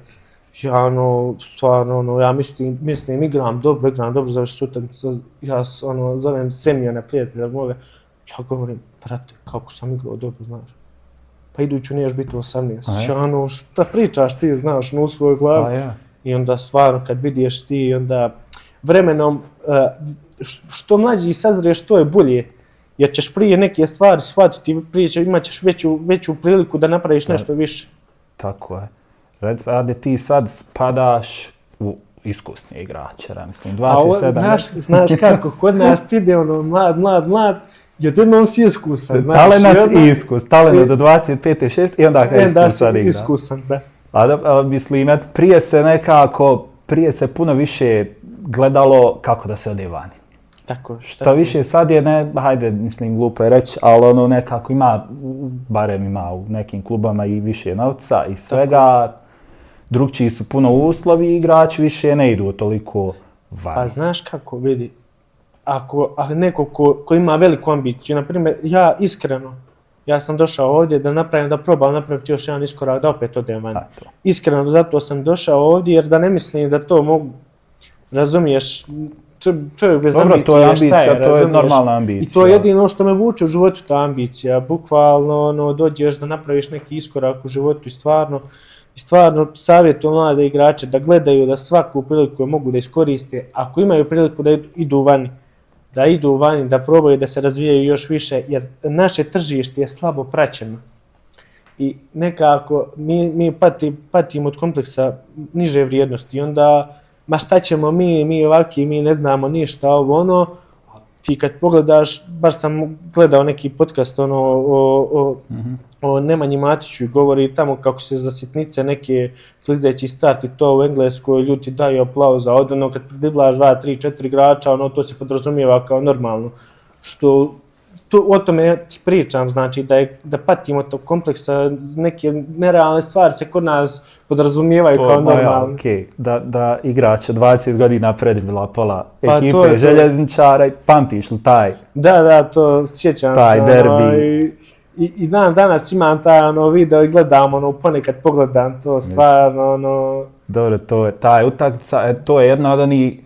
Ja stvarno, ja mislim igram dobro, završi utakmicu, ja zovem Semjana, prijatelja moga, ja govorim, brate, kako sam igrao dobro, znaš. Pa iduću niješ biti 18. Šta pričaš ti, znaš, u svojoj glavi. I onda stvarno, kad vidiš ti, onda vremenom, što mlađi sazriješ, to je bolje. Jer ćeš prije neke stvari shvatiti, imat ćeš veću priliku da napraviš nešto više. Tako je. Recimo, Ade, ti sad spadaš u iskusne igrače, mislim, 27. Znaš kako, kod nas ti ide mlad, jednom si iskusan. Talenat i iskus, talenat do 25. 6. i onda kad igra. Iskusan, da. A mislim, prije se puno više gledalo kako da se ode vani. Tako. Što više sad je, mislim, glupo je reći, ali nekako barem ima u nekim klubama i više novca i svega. Drugčiji su puno uslovi i igrači više ne idu toliko vani. Pa znaš kako, vidi, ako neko ko ima veliku ambiciju, na primjer, ja sam došao ovdje da probam napraviti još jedan iskorak, da opet odem vani. Iskreno, zato sam došao ovdje jer da ne mislim da to mogu, razumiješ, čovjek bez ambicije šta je, to je normalna ambicija. I to je jedino što me vuče u životu, ta ambicija. Bukvalno dođeš da napraviš neki iskorak u životu i stvarno savjetujem mlade igrače da gledaju da svaku priliku mogu da iskoriste. Ako imaju priliku da idu vani, da probaju da se razvijaju još više, jer naše tržište je slabo praćeno. I nekako mi patimo od kompleksa niže vrijednosti i onda ma šta ćemo mi ovaki, mi ne znamo ništa, ti kad pogledaš, bar sam gledao neki podcast o Nemanji Matiću i govori tamo kako se za sitnice neke klizeći start i to u Engleskoj ljudi daju aplauza, kad driblaš 2, 3, 4 igrača, to se podrazumijeva kao normalno, što o tome ti pričam, znači da patimo od tog kompleksa, neke nerealne stvari se kod nas podrazumijevaju kao normalno. Da igrač od 20 godina predibila pola ekipe željezničara i pamtiš li taj? Da, to sjećam se. Taj derbi. I danas imam taj video i gledam, ponekad pogledam to stvarno. Dobro, taj utakmica, to je jedna od onih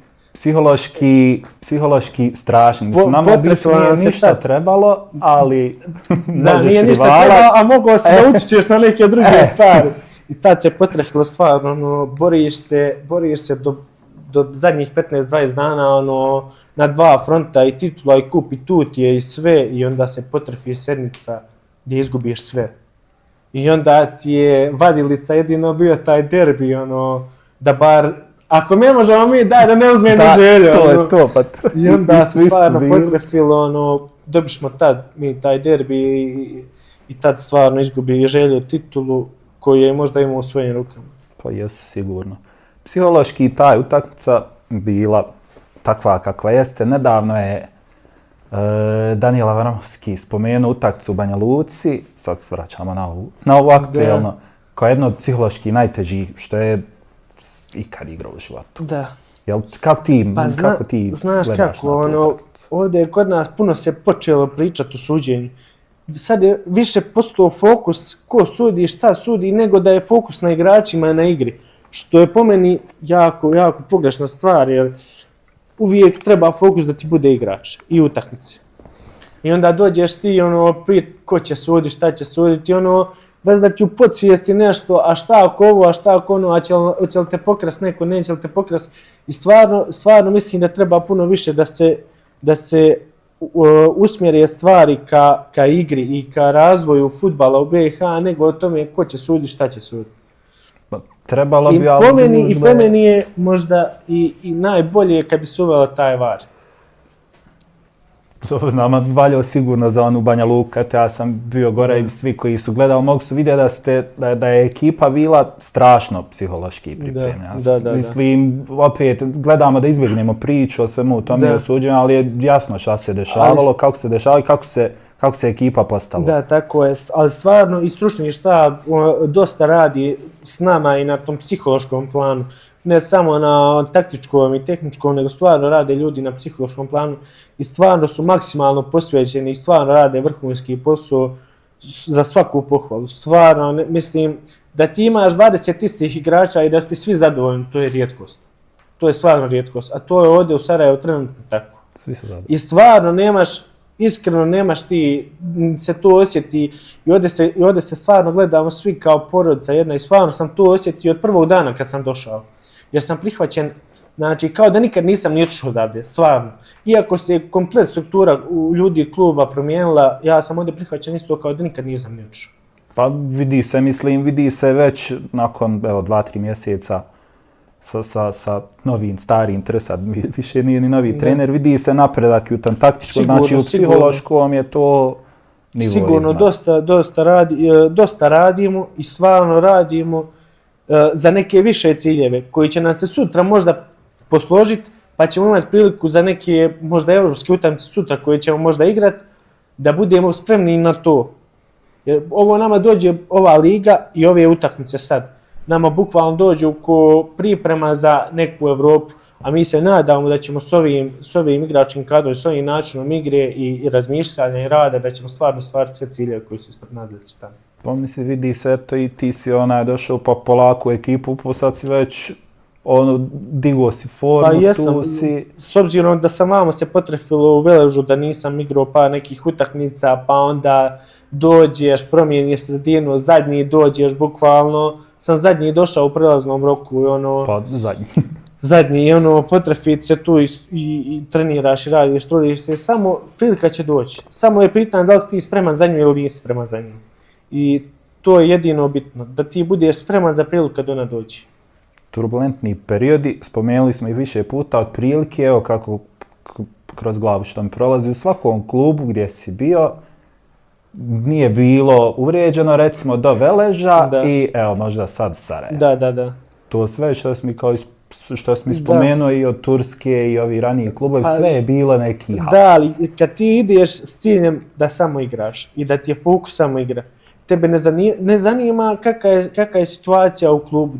psihološki strašni. Nama nije ništa trebalo, ali nije ništa trebalo, a mogao si da utičeš na neke druge stvari. I tad se potrefilo stvarno, boriš se do zadnjih 15-20 dana na dva fronta i titula i kup i tutije i sve i onda se potrefi sedmica gdje izgubiš sve. I onda ti je vadilica jedino bio taj derbi, da bar ako ne možemo mi, daj da ne uzmemo želju. To je to, pa to. I onda se stvarno potrefilo, dobišmo tad mi taj derbi i tad stvarno izgubi želju titulu koju je možda imao u svojim rukama. Pa jesu, sigurno. Psihološki taj utakmica bila takva kakva jeste. Nedavno je Daniel Avramovski spomenuo utakmicu u Banja Luci, sad se vraćamo na ovu aktuelno, kao jedno od psihološki najtežih, što je ikad igrao u životu. Da. Jel, kako ti znaš kako, ovdje kod nas puno se počelo pričati o suđenju. Sad je više postao fokus ko sudi, šta sudi, nego da je fokus na igračima i na igri. Što je po meni jako pogrešna stvar, jer uvijek treba fokus da ti bude igrač i utakmice. I onda dođeš ti ko će suditi, šta će suditi, bez da ti u podsvijesti nešto, a šta ako ovo, a šta ako ono, hoće li te pokras neko, neće li te pokras. I stvarno mislim da treba puno više da se usmjere stvari ka igri i ka razvoju fudbala u BiH, nego o tome ko će suditi, šta će suditi. Trebalo bi, I po meni je možda i najbolje kad bi se uvela taj VAR. Nama valjao sigurno za onu Banja Luka, ja sam bio gore i svi koji su gledali mogu su vidjeti da je ekipa bila strašno psihološki pripremljena. Mislim, opet gledamo da izbjegnemo priču o svemu tom i osuđenju, ali je jasno šta se dešavalo, kako se dešavalo i kako se ekipa postavila. Da, tako je, ali stvarno i stručni štab dosta radi s nama i na tom psihološkom planu. Ne samo na taktičkom i tehničkom, nego stvarno rade ljudi na psihološkom planu i stvarno su maksimalno posvećeni i stvarno rade vrhunski posao za svaku pohvalu. Stvarno, mislim, da ti imaš 20 istih igrača i da su ti svi zadovoljni, to je rijetkost. To je stvarno rijetkost, a to je ovdje u Sarajevu trenutno tako. Svi su zadovoljni. I stvarno iskreno nemaš ti, se to osjeti i ovdje se stvarno gledamo svi kao porodica jedna i stvarno sam to osjetio od prvog dana kad sam došao. Jer sam prihvaćen, znači kao da nikad nisam ni otišao odavde, stvarno. Iako se komplet struktura ljudi kluba promijenila, ja sam ovdje prihvaćen isto kao da nikad nisam ni otišao. Pa vidi se već nakon 2-3 mjeseca sa novim, starim, sad više nije ni novi trener, vidi se napredak i u tom taktičkom, znači u psihološkom je to nivo. Sigurno, dosta radimo i stvarno radimo za neke više ciljeve koji će nam se sutra možda posložiti, pa ćemo imati priliku za neke možda evropske utakmice sutra koje ćemo možda igrati, da budemo spremni na to. Jer ovo nama dođe, ova liga i ove utakmice sad, nama bukvalno dođu ko priprema za neku Evropu, a mi se nadamo da ćemo s ovim igračkim kadrom, s ovim načinom igre i razmišljanja i rada, da ćemo stvarno stvariti sve ciljeve koji su ispred nas zacrtani. Pa vidi se, eto i ti si došao pa polako u ekipu, pa sad si već digo si formu, pa jesam, tu si. S obzirom da sam vamo se potrefilo u Veležu da nisam igrao pa nekih utakmica, pa onda dođeš, promijeniš sredinu, zadnji dođeš, bukvalno sam zadnji došao u prelaznom roku i Pa zadnji. Zadnji, potrefiti se tu i treniraš i radiš, trudiš se, samo prilika će doći. Samo je pitanje da li ti spreman za nju ili nisi spreman za nju. I to je jedino bitno, da ti budeš spreman za priliku kad ona dođe. Turbulentni periodi, spomenuli smo i više puta, otprilike, evo kako kroz glavu što mi prolazi, u svakom klubu gdje si bio, nije bilo uvrijeđeno, recimo do Veleža i evo možda sad Sarajeva. Da. To sve što smo spomenuo i od Turske i ovi raniji klubovi, sve je bilo neki haos. Da, ali kad ti ideš s ciljem da samo igraš i da ti je fokus samo igra, tebe ne zanima kakva je situacija u klubu,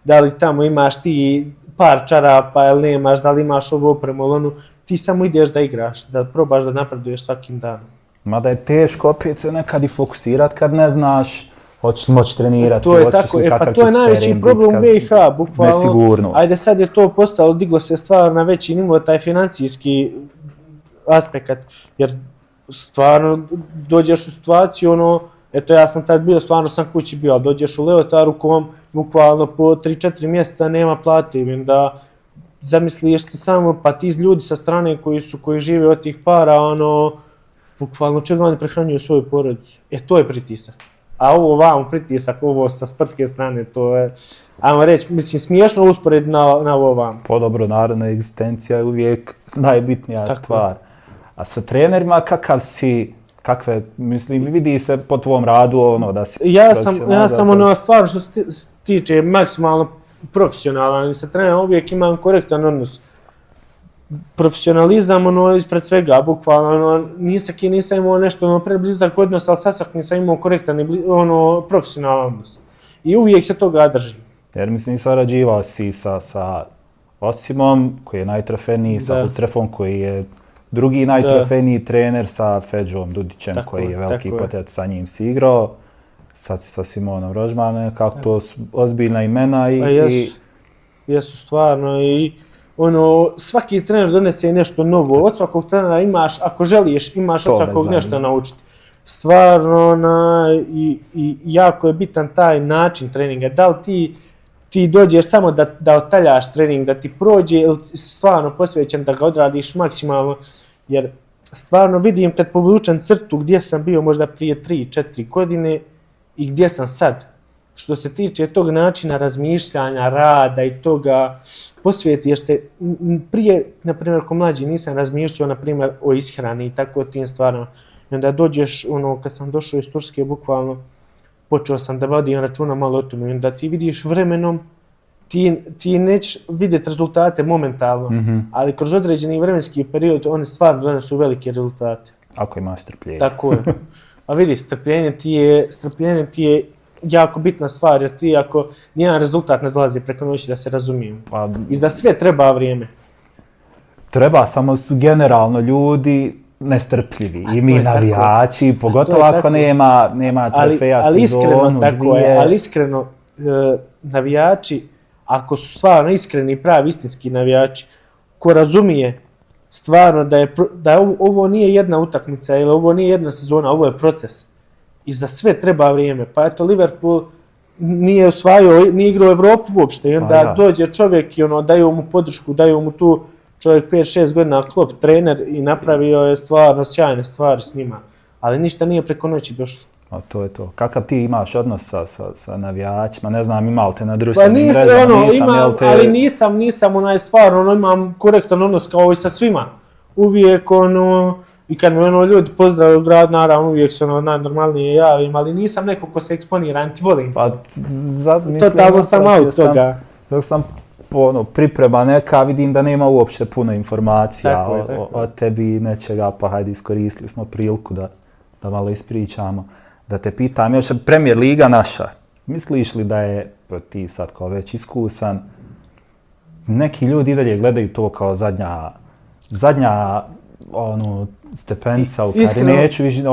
da li tamo imaš ti par čarapa ili nemaš, da li imaš ovu opremu ili onu, ti samo ideš da igraš, da probaš da napreduješ svakim danom. Mada je teško opet se nekad i fokusirati kad ne znaš hoćeš moći trenirati. To je tako, pa to je najveći problem u BiH, bukvalno. Nesigurnost. Ajde sad je to postalo, diglo se stvar na veći nivo, taj financijski aspekt, jer stvarno dođeš u situaciju, eto ja sam tad bio, stvarno sam kući bio, ali dođeš u Leotaru kom bukvalno po 3-4 mjeseca nema plate, da zamisliš se samo, pa ti ljudi sa strane koji žive od tih para, bukvalno čega oni prehranjuju svoju porodicu. To je pritisak. A ovo vamo pritisak, ovo sa sportske strane, to je, ajmo reći, mislim, smiješno usporediti na ovo vamo. Po dobro, naravno, egzistencija je uvijek najbitnija stvar. A sa trenerima kakav si, mislim, vidi se po tvom radu, da si... Ja sam stvar što se tiče maksimalno profesionalan, sa trenerom uvijek imam korektan odnos. Profesionalizam, ispred svega, bukvalno, nisam imao nešto preblizak odnos, ali sasak nisam imao korektan i profesionalan odnos. I uvijek se toga držim. Jer mislim, sarađivao si sa Osimom, koji je najtrofejniji, sa Hustrefom, koji je drugi najtrofejniji trener, sa Feđom Dudićem, koji je veliki potet, sa njim si igrao, sad si sa Simonom Rožmanom, kako to su ozbiljna imena i... Jesu stvarno i svaki trener donese nešto novo, od svakog trenera imaš, ako želiš, imaš od svakog nešto naučiti. Stvarno, i jako je bitan taj način treninga, da li ti dođeš samo da otaljaš trening, da ti prođe, ili stvarno posvećen da ga odradiš maksimalno, jer stvarno vidim kad povučem crtu gdje sam bio možda prije 3-4 godine i gdje sam sad. što se tiče tog načina razmišljanja, rada i toga, posvetiš se, prije, na primjer, ko mlađi nisam razmišljao, na primjer, o ishrani i tako tim stvarima. I onda dođeš, kad sam došao iz Turske, bukvalno, počeo sam da vodim računa malo o tome. I onda ti vidiš vremenom, ti nećeš vidjeti rezultate momentalno, ali kroz određeni vremenski period one stvarno donesu velike rezultate. Ako imaš strpljenje. Tako je. A vidi, strpljenje ti je jako bitna stvar, jer ti ako nijedan rezultat ne dolazi preko noći, da se razumijem. I za sve treba vrijeme. Treba, samo su generalno ljudi nestrpljivi. I mi navijači, pogotovo ako nema trofeja sezonu, dvije. Ali iskreno, navijači, ako su stvarno iskreni, pravi, istinski navijači, ko razumije stvarno da ovo nije jedna utakmica ili ovo nije jedna sezona, ovo je proces. I za sve treba vrijeme. Pa eto, Liverpool nije osvajao, nije igrao Evropu uopšte. I onda dođe čovjek i daju mu podršku, daju mu tu čovjek 5-6 godina Klopp, trener, i napravio je stvarno sjajne stvari s njima. Ali ništa nije preko noći došlo. A to je to. Kakav ti imaš odnos sa navijačima? Ne znam, imali te na društvenim mrežama? Ali nisam stvarno, imam korektan odnos kao i sa svima. Uvijek i kad me ljudi pozdravuju u grad, naravno uvijek se najnormalnije javim, ali nisam neko ko se eksponira, niti volim to. Totalno sam out toga. Dok sam priprema neka, vidim da nema uopšte puno informacija o tebi i nečega, pa hajde, iskoristili smo priliku da malo ispričamo. Da te pitam, još Premier Liga naša, misliš li da je, ti sad kao već iskusan, neki ljudi i dalje gledaju to kao zadnja stepenica u kari, neću više,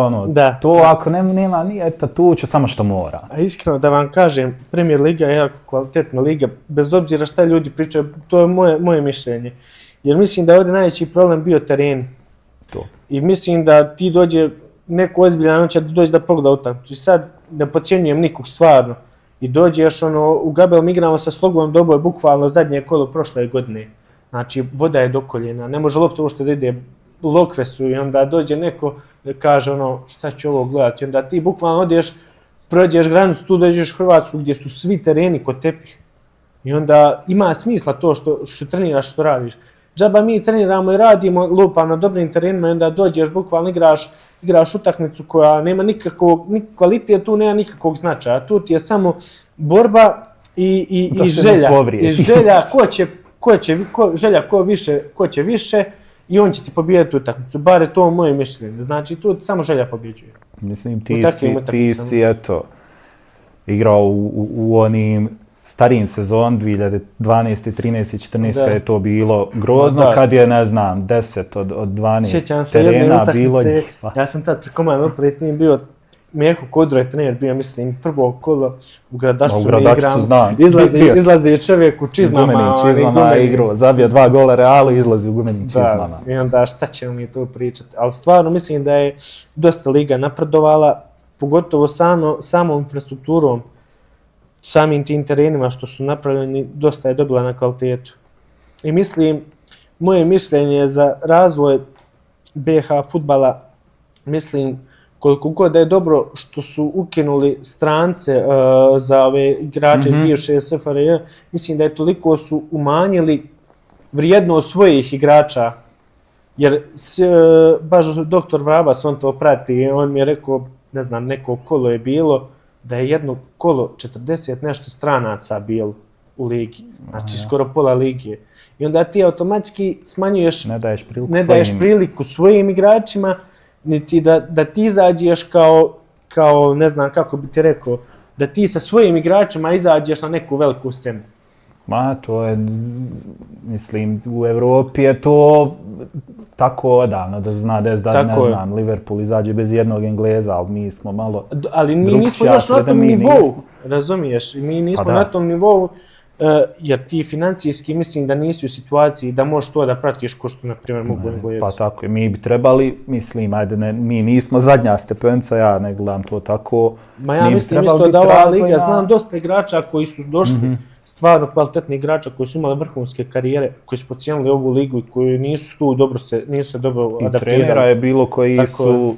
to ako nema, nije, eto, tu ću samo što mora. A iskreno da vam kažem, Premier Liga je jako kvalitetna liga, bez obzira šta ljudi pričaju, to je moje mišljenje. Jer mislim da je ovdje najveći problem bio teren. I mislim da ti dođe neko ozbiljan će doći da pogleda utakmicu. I sad ne podcjenjujem nikog stvarno. I dođeš, u Gabelom igramo sa Slogovom Doboj, bukvalno zadnje kolo prošle godine. Znači, voda je do koljena, ne može lopta uopšte da ide lokve su i onda dođe neko da kaže šta ću ovo gledati. I onda ti bukvalno odeš, prođeš granicu, tu dođeš u Hrvatsku gdje su svi tereni kod tepih. I onda ima smisla to što treniraš, što radiš. Džaba mi treniramo i radimo, lupam na dobrim terenima i onda dođeš, bukvalno igraš utakmicu koja nema nikakvog, kvalitet tu nema nikakvog značaja. Tu ti je samo borba i želja. I želja ko će više i on će ti pobijeti utakmicu. Bar je to moje mišljenje. Znači tu samo želja pobjeđuje. Mislim, ti si eto igrao u onim starijim sezon, 2012, 13, 14 kad je to bilo grozno, kad je, ne znam, 10 od 12 terena bilo. Ja sam tad preko mojem opet tim bio Meho Kodro je trener bio, mislim, prvo kolo u Gradačcu mi igram. Izlazi čovjek u čizmama. Igrao, zabio 2 gola Realu i izlazi u gumenim čizmama. I onda šta ćemo mi tu pričati. Ali stvarno mislim da je dosta liga napredovala, pogotovo samom infrastrukturom, samim tim terenima što su napravljeni, dosta je dobila na kvalitetu. I mislim, moje mišljenje za razvoj BH fudbala, mislim, koliko god da je dobro što su ukinuli strance za ove igrače iz bivše SFRJ, mislim da je toliko su umanjili vrijednost svojih igrača. Jer baš doktor Vrabas, on to prati, on mi je rekao, ne znam, neko kolo je bilo, da je jedno kolo 40 nešto stranaca bilo u ligi. Znači skoro pola lige. I onda ti automatski smanjuješ, ne daješ priliku svojim igračima, niti da ti izađeš kao, ne znam kako bi ti rekao, da ti sa svojim igračima izađeš na neku veliku scenu. To je, mislim, u Evropi je to tako odavno da zna da ne znam, Liverpool izađe bez jednog Engleza, ali mi smo malo ali mi nismo još na tom nivou, razumiješ, mi nismo na tom nivou, jer ti financijski mislim da nisi u situaciji da možeš to da pratiš ko što, na primjer, mogu Englezi. Pa tako je, mi bi trebali, mislim, ajde, mi nismo zadnja stepenica, ja ne gledam to tako. Ma ja mislim isto da ova liga, znam dosta igrača koji su došli, stvarno kvalitetni igrača koji su imali vrhunske karijere, koji su pocijenili ovu ligu i koji nisu se dobro adaptirali. I trenera je bilo koji su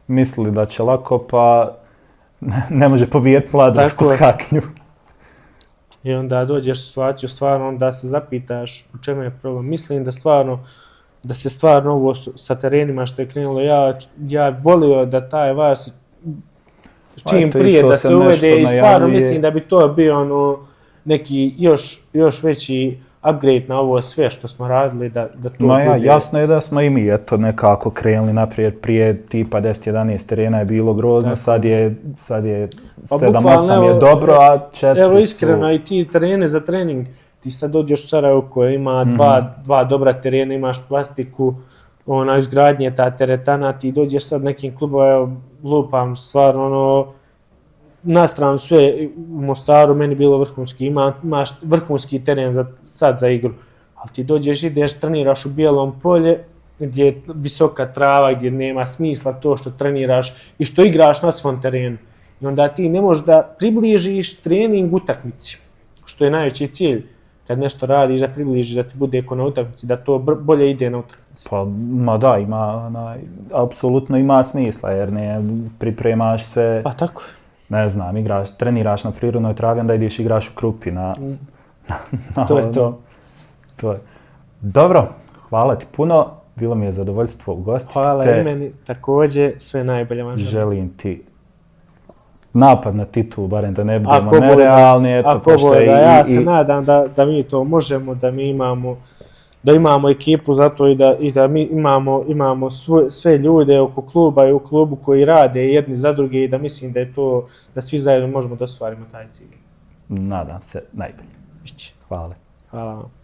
mislili da će lako, pa ne može pobijeti mladost u Kaknju. I onda dođeš u situaciju, stvarno onda se zapitaš u čemu je problem. Mislim da se stvarno ovo sa terenima što je krenulo, ja volio da taj vas čim prije da se uvede i stvarno mislim da bi to bio ono neki još veći upgrade na ovo sve što smo radili da to bude. Jasno je da smo i mi nekako krenuli naprijed prije tipa 10-11 terena je bilo grozno, sad je 7-8 je dobro, a 4 su... Evo iskreno i ti terene za trening, ti sad dođeš u Sarajevo koja ima dva dobra terena, imaš plastiku, izgradnje ta teretana, ti dođeš sad nekim klubom, evo lupam stvarno ono, na stranu sve u Mostaru meni bilo vrhunski, imaš vrhunski teren sad za igru, ali ti dođeš, ideš, treniraš u Bijelom Polje gdje je visoka trava, gdje nema smisla to što treniraš i što igraš na svom terenu. I onda ti ne možeš da približiš trening utakmici, što je najveći cilj. Kad nešto radiš, da približiš, da ti bude ko na utakmici, da to bolje ide na utakmici. Pa, da, apsolutno ima smisla, jer ne pripremaš se... Pa tako. Ne znam, treniraš na prirodnoj travi, onda ideš igraš u Krupi to je to. To je. Dobro, hvala ti puno, bilo mi je zadovoljstvo ugostiti te. Hvala i meni, također, sve najbolje vam želim ti napad na titulu, barem da ne budemo nerealni. Ja se nadam da mi to možemo, da imamo ekipu za to i da mi imamo sve ljude oko kluba i u klubu koji rade jedni za druge i da mislim da je to, da svi zajedno možemo da ostvarimo taj cilj. Nadam se najbolje. Hvala. Hvala vam.